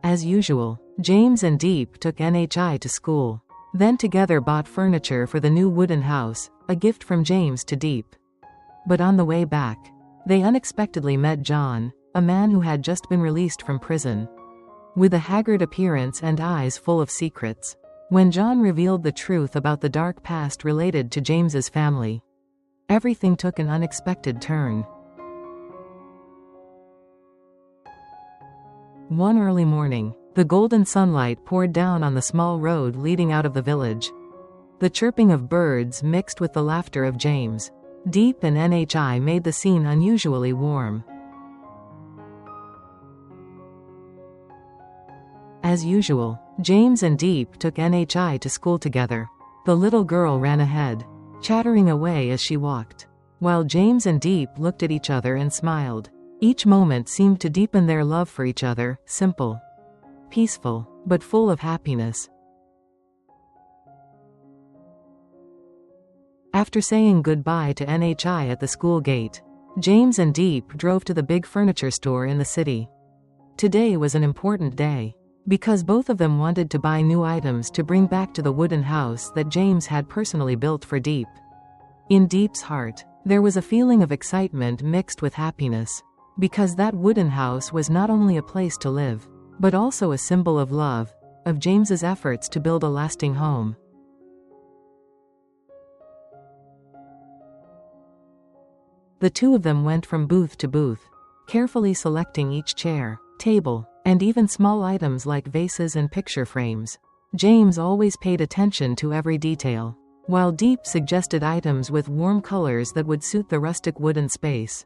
As usual, James and Diep took Nhi to school, then together bought furniture for the new wooden house, a gift from James to Diep. But on the way back, they unexpectedly met John, a man who had just been released from prison. With a haggard appearance and eyes full of secrets. When John revealed the truth about the dark past related to James's family, everything took an unexpected turn. One early morning, the golden sunlight poured down on the small road leading out of the village. The chirping of birds mixed with the laughter of James, Diep and Nhi made the scene unusually warm. As usual, James and Diep took Nhi to school together. The little girl ran ahead, chattering away as she walked, while James and Diep looked at each other and smiled. Each moment seemed to deepen their love for each other, simple, peaceful, but full of happiness. After saying goodbye to Nhi at the school gate, James and Diep drove to the big furniture store in the city. Today was an important day, because both of them wanted to buy new items to bring back to the wooden house that James had personally built for Diep. In Diep's heart, there was a feeling of excitement mixed with happiness, because that wooden house was not only a place to live, but also a symbol of love, of James's efforts to build a lasting home. The two of them went from booth to booth, carefully selecting each chair, table, and even small items like vases and picture frames. James always paid attention to every detail, while Diep suggested items with warm colors that would suit the rustic wooden space.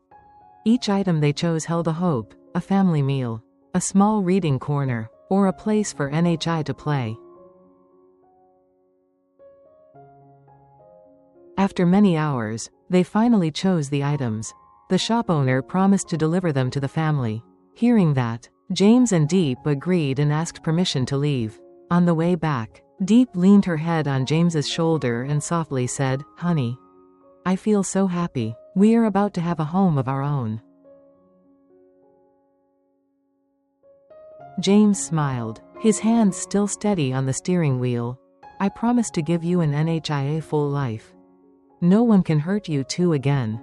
Each item they chose held a hope, a family meal, a small reading corner, or a place for Nhi to play. After many hours, they finally chose the items. The shop owner promised to deliver them to the family. Hearing that, James and Diep agreed and asked permission to leave. On the way back, Diep leaned her head on James's shoulder and softly said, "Honey, I feel so happy. We are about to have a home of our own." James smiled, his hands still steady on the steering wheel. "I promise to give you an Nhi a full life. No one can hurt you two again."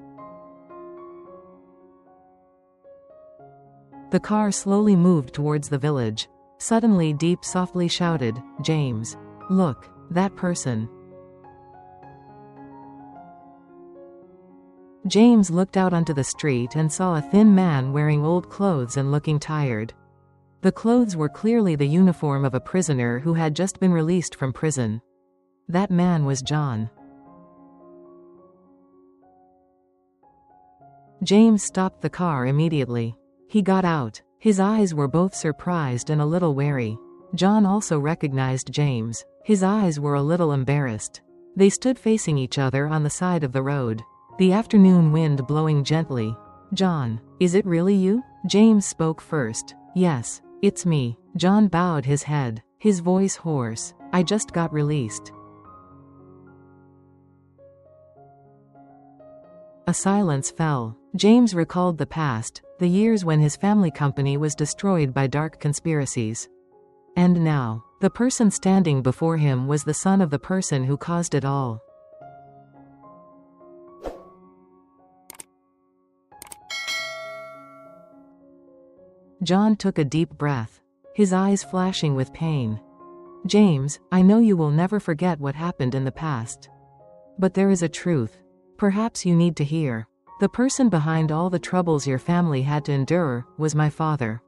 The car slowly moved towards the village. Suddenly Diep softly shouted, "James, look, that person." James looked out onto the street and saw a thin man wearing old clothes and looking tired. The clothes were clearly the uniform of a prisoner who had just been released from prison. That man was John. James stopped the car immediately. He got out. His eyes were both surprised and a little wary. John also recognized James. His eyes were a little embarrassed. They stood facing each other on the side of the road, the afternoon wind blowing gently. "John, is it really you?" James spoke first. "Yes, it's me." John bowed his head, his voice hoarse. "I just got released." A silence fell. James recalled the past, the years when his family company was destroyed by dark conspiracies. And now, the person standing before him was the son of the person who caused it all. John took a deep breath, his eyes flashing with pain. "James, I know you will never forget what happened in the past. But there is a truth. Perhaps you need to hear. The person behind all the troubles your family had to endure was my father.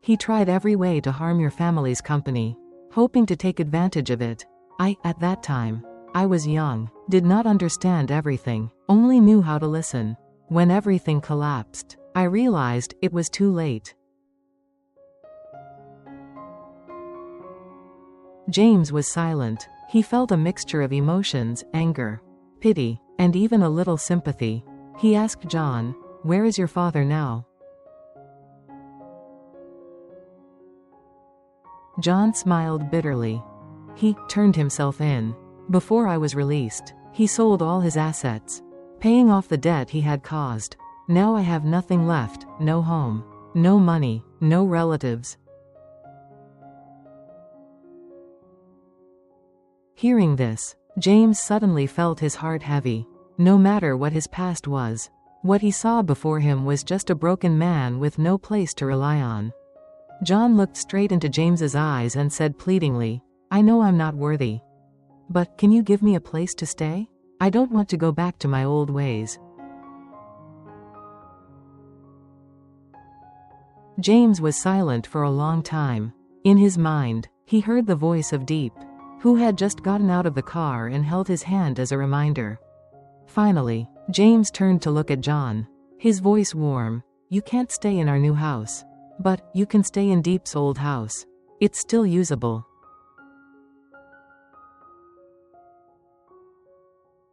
He tried every way to harm your family's company, hoping to take advantage of it. At that time, I was young, did not understand everything, only knew how to listen. When everything collapsed, I realized it was too late." James was silent. He felt a mixture of emotions, anger, pity, and even a little sympathy. He asked John, "Where is your father now?" John smiled bitterly. "He turned himself in. Before I was released, he sold all his assets, paying off the debt he had caused. Now I have nothing left, no home, no money, no relatives." Hearing this, James suddenly felt his heart heavy. No matter what his past was, what he saw before him was just a broken man with no place to rely on. John looked straight into James's eyes and said pleadingly, "I know I'm not worthy. But can you give me a place to stay? I don't want to go back to my old ways." James was silent for a long time. In his mind, he heard the voice of Diep, who had just gotten out of the car and held his hand as a reminder. Finally, James turned to look at John, his voice warm. "You can't stay in our new house. But you can stay in Diep's old house. It's still usable."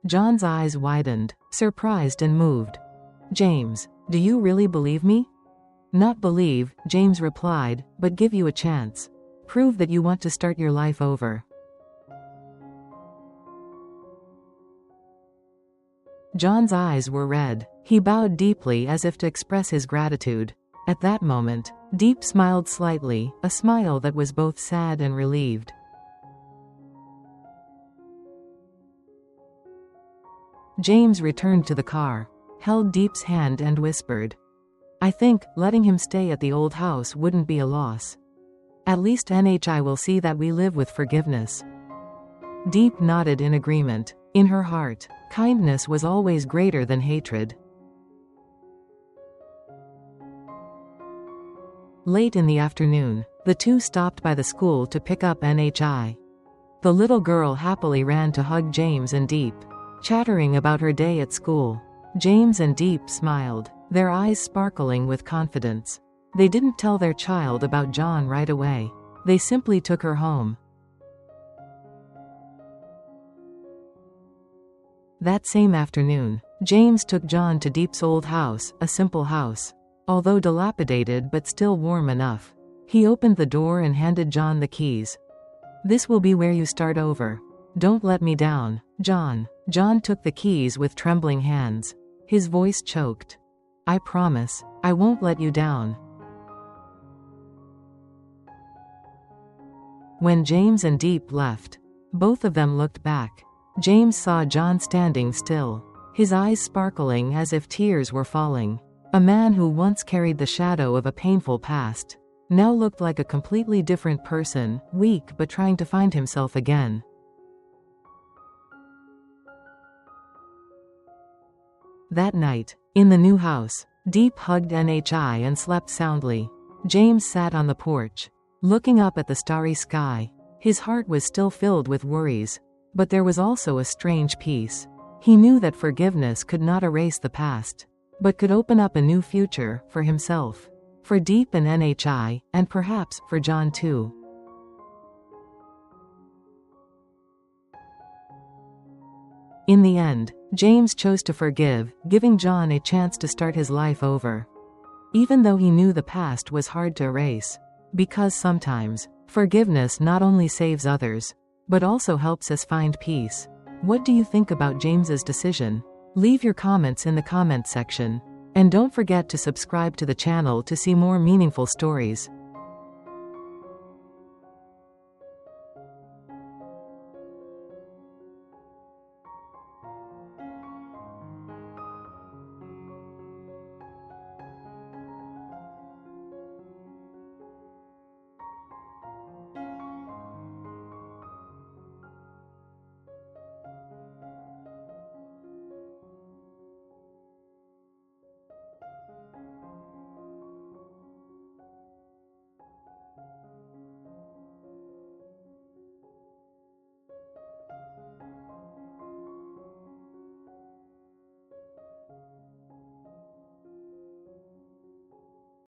John's eyes widened, surprised and moved. "James, do you really believe me?" "Not believe," James replied, "but give you a chance. Prove that you want to start your life over." John's eyes were red. He bowed deeply as if to express his gratitude. At that moment, Diep smiled slightly, a smile that was both sad and relieved. James returned to the car, held Diep's hand and whispered, "I think letting him stay at the old house wouldn't be a loss. At least NHI will see that we live with forgiveness." Diep nodded in agreement. In her heart, kindness was always greater than hatred. Late in the afternoon, the two stopped by the school to pick up NHI. The little girl happily ran to hug James and Diep, chattering about her day at school. James and Diep smiled, their eyes sparkling with confidence. They didn't tell their child about John right away. They simply took her home. That same afternoon, James took John to Diep's old house, a simple house. Although dilapidated but still warm enough. He opened the door and handed John the keys. "This will be where you start over. Don't let me down, John." John took the keys with trembling hands. His voice choked. "I promise, I won't let you down." When James and Diep left, both of them looked back. James saw John standing still, his eyes sparkling as if tears were falling. A man who once carried the shadow of a painful past, now looked like a completely different person, weak but trying to find himself again. That night, in the new house, Diep hugged NHI and slept soundly. James sat on the porch, looking up at the starry sky. His heart was still filled with worries, but there was also a strange peace. He knew that forgiveness could not erase the past, but could open up a new future for himself, for Diep and NHI, and perhaps for John too. In the end, James chose to forgive, giving John a chance to start his life over. Even though he knew the past was hard to erase, because sometimes, forgiveness not only saves others, but also helps us find peace. What do you think about James's decision? Leave your comments in the comment section. And don't forget to subscribe to the channel to see more meaningful stories.